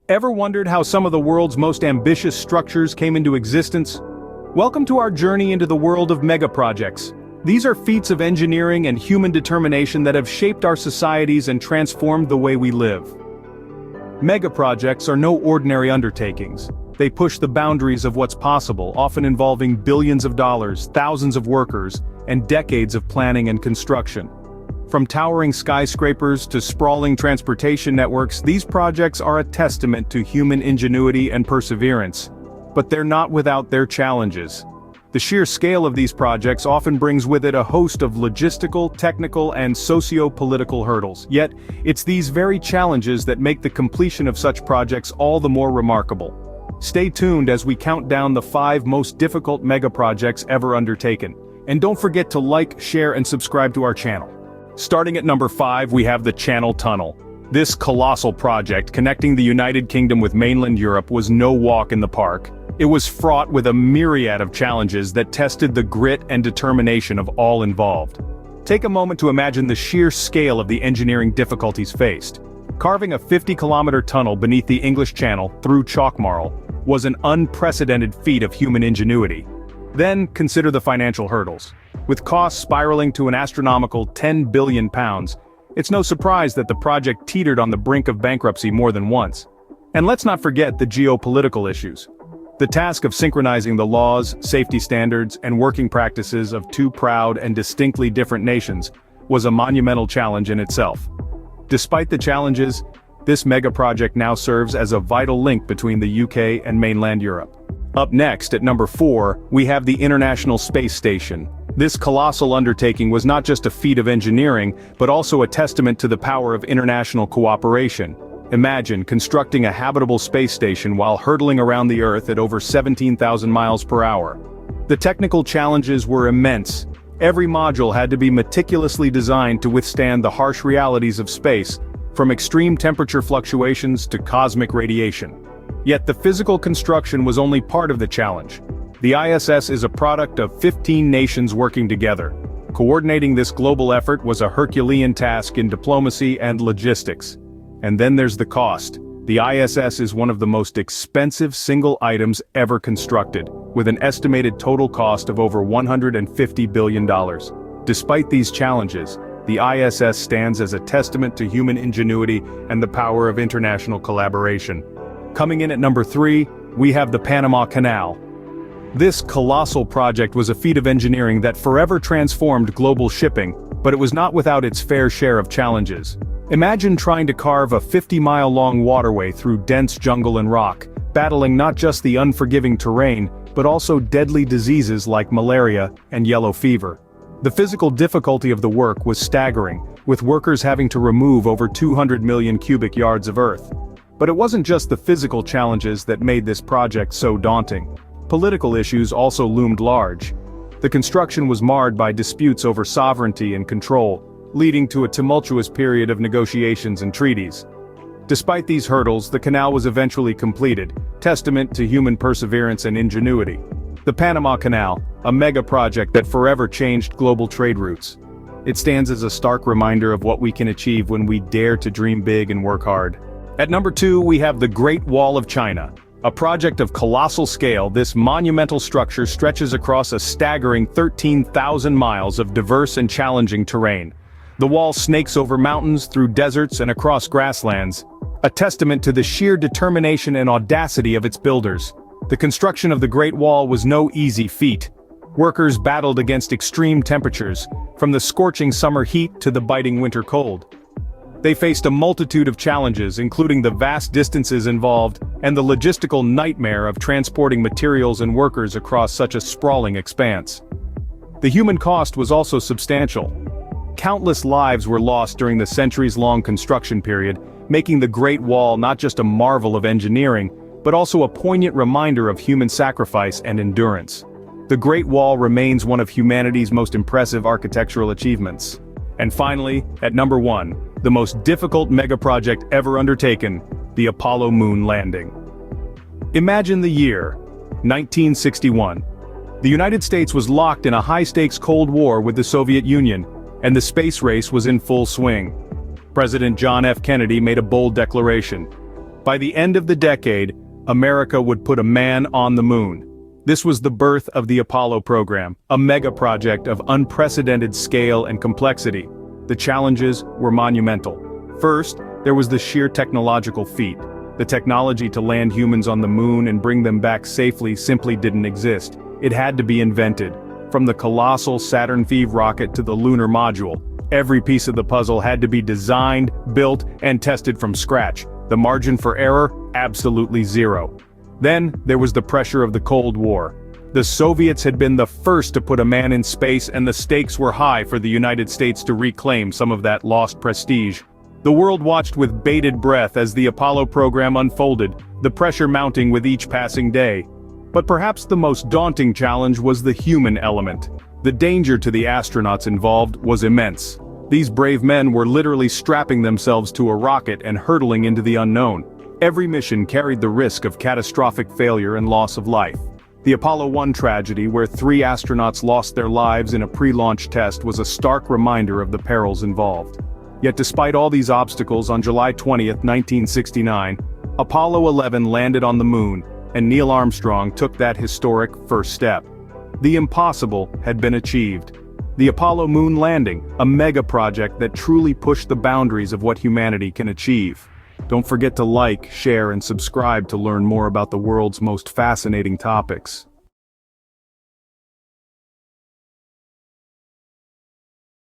Ever wondered how some of the world's most ambitious structures came into existence? Welcome to our journey into the world of megaprojects. These are feats of engineering and human determination that have shaped our societies and transformed the way we live. Megaprojects are no ordinary undertakings. They push the boundaries of what's possible, often involving billions of dollars, thousands of workers, and decades of planning and construction. From towering skyscrapers to sprawling transportation networks, these projects are a testament to human ingenuity and perseverance. But they're not without their challenges. The sheer scale of these projects often brings with it a host of logistical, technical, and socio-political hurdles. Yet, it's these very challenges that make the completion of such projects all the more remarkable. Stay tuned as we count down the 5 most difficult megaprojects ever undertaken. And don't forget to like, share, and subscribe to our channel. Starting at number 5, we have the Channel Tunnel. This colossal project connecting the United Kingdom with mainland Europe was no walk in the park. It was fraught with a myriad of challenges that tested the grit and determination of all involved. Take a moment to imagine the sheer scale of the engineering difficulties faced. Carving a 50-kilometer tunnel beneath the English Channel through chalk marl was an unprecedented feat of human ingenuity. Then, consider the financial hurdles. With costs spiraling to an astronomical £10 billion, it's no surprise that the project teetered on the brink of bankruptcy more than once. And let's not forget the geopolitical issues. The task of synchronizing the laws, safety standards, and working practices of 2 proud and distinctly different nations was a monumental challenge in itself. Despite the challenges, this mega-project now serves as a vital link between the UK and mainland Europe. Up next, at number 4, we have the International Space Station. This colossal undertaking was not just a feat of engineering, but also a testament to the power of international cooperation. Imagine constructing a habitable space station while hurtling around the Earth at over 17,000 miles per hour. The technical challenges were immense. Every module had to be meticulously designed to withstand the harsh realities of space, from extreme temperature fluctuations to cosmic radiation. Yet the physical construction was only part of the challenge. The ISS is a product of 15 nations working together. Coordinating this global effort was a Herculean task in diplomacy and logistics. And then there's the cost. The ISS is one of the most expensive single items ever constructed, with an estimated total cost of over $150 billion. Despite these challenges, the ISS stands as a testament to human ingenuity and the power of international collaboration. Coming in at number 3, we have the Panama Canal. This colossal project was a feat of engineering that forever transformed global shipping, but it was not without its fair share of challenges. Imagine trying to carve a 50-mile-long waterway through dense jungle and rock, battling not just the unforgiving terrain, but also deadly diseases like malaria and yellow fever. The physical difficulty of the work was staggering, with workers having to remove over 200 million cubic yards of earth. But it wasn't just the physical challenges that made this project so daunting. Political issues also loomed large. The construction was marred by disputes over sovereignty and control, leading to a tumultuous period of negotiations and treaties. Despite these hurdles, the canal was eventually completed, testament to human perseverance and ingenuity. The Panama Canal, a mega-project that forever changed global trade routes. It stands as a stark reminder of what we can achieve when we dare to dream big and work hard. At number 2, we have the Great Wall of China. A project of colossal scale, this monumental structure stretches across a staggering 13,000 miles of diverse and challenging terrain. The wall snakes over mountains, through deserts, and across grasslands, a testament to the sheer determination and audacity of its builders. The construction of the Great Wall was no easy feat. Workers battled against extreme temperatures, from the scorching summer heat to the biting winter cold. They faced a multitude of challenges, including the vast distances involved and the logistical nightmare of transporting materials and workers across such a sprawling expanse. The human cost was also substantial. Countless lives were lost during the centuries-long construction period, making the Great Wall not just a marvel of engineering, but also a poignant reminder of human sacrifice and endurance. The Great Wall remains one of humanity's most impressive architectural achievements. And finally, at number 1, the most difficult megaproject ever undertaken, the Apollo moon landing. Imagine the year, 1961. The United States was locked in a high-stakes Cold War with the Soviet Union, and the space race was in full swing. President John F. Kennedy made a bold declaration. By the end of the decade, America would put a man on the moon. This was the birth of the Apollo program, a mega project of unprecedented scale and complexity. The challenges were monumental. First, there was the sheer technological feat. The technology to land humans on the moon and bring them back safely simply didn't exist. It had to be invented. From the colossal Saturn V rocket to the lunar module, every piece of the puzzle had to be designed, built, and tested from scratch. The margin for error? Absolutely zero. Then, there was the pressure of the Cold War. The Soviets had been the first to put a man in space, and the stakes were high for the United States to reclaim some of that lost prestige. The world watched with bated breath as the Apollo program unfolded, the pressure mounting with each passing day. But perhaps the most daunting challenge was the human element. The danger to the astronauts involved was immense. These brave men were literally strapping themselves to a rocket and hurtling into the unknown. Every mission carried the risk of catastrophic failure and loss of life. The Apollo 1 tragedy, where 3 astronauts lost their lives in a pre-launch test, was a stark reminder of the perils involved. Yet despite all these obstacles, on July 20, 1969, Apollo 11 landed on the moon, and Neil Armstrong took that historic first step. The impossible had been achieved. The Apollo moon landing, a mega project that truly pushed the boundaries of what humanity can achieve. Don't forget to like, share, and subscribe to learn more about the world's most fascinating topics.